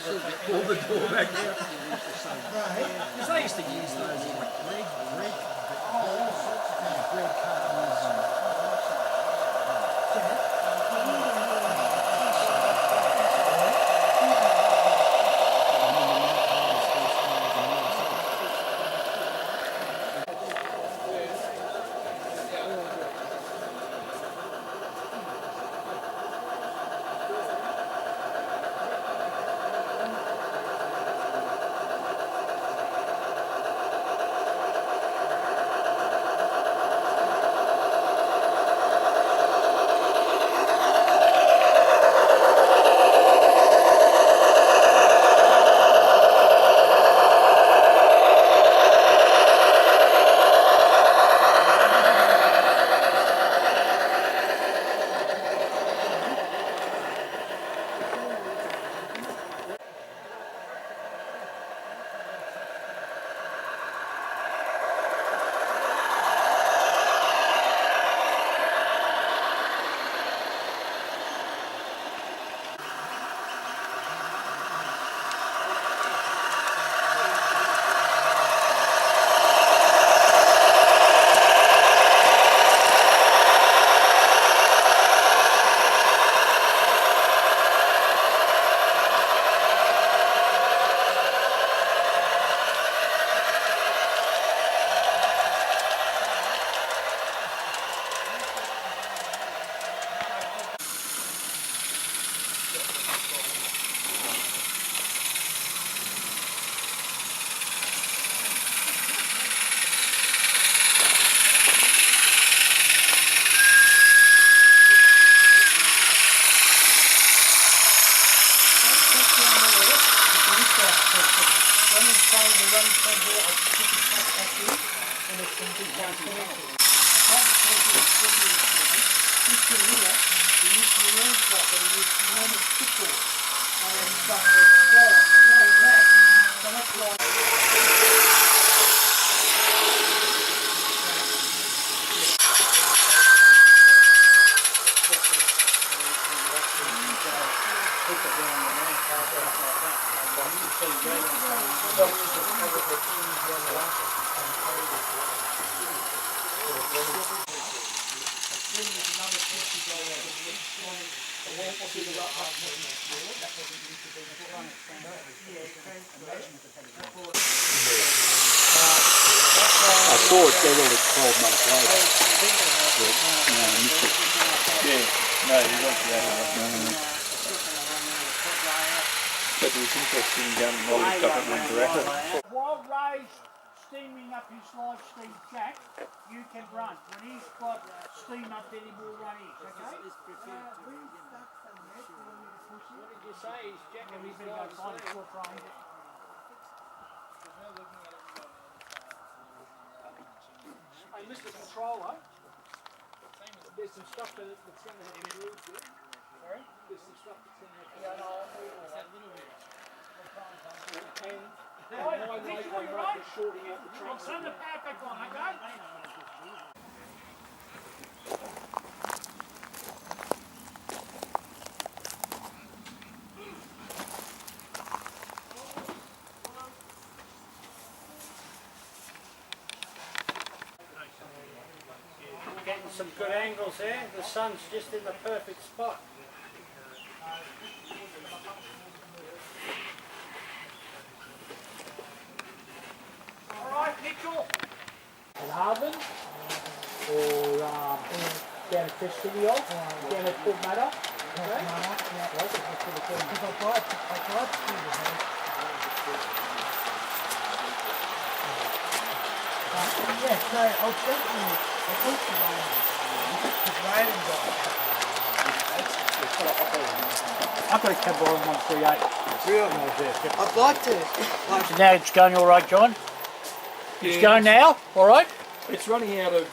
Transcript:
pull the door back out. Because they used to use those like bread cartons and I saw it go like 12 months later. Yeah, no, you won't be able to. But it was interesting going while the government went directly. While Ray's steaming up his live steam jack, you can run. When he's got steam up, then he will run in, okay? What did you say? He's jacking his live steam. Hey, Mr. Controller, there's some stuff that's going to have to be moved here. Sorry? There's some stuff that's going to have to be shorting out the train. I'll turn the power back on, okay? Getting some good angles there. The sun's just in the perfect spot. Alright, Mitchell. Harvin or down at Christian, down at Port Matter. Yeah, so I was thinking, I think it's raining I've got a cab on 138. Really? I'd like to. So now it's going all right, John? It's going now, all right? It's running out of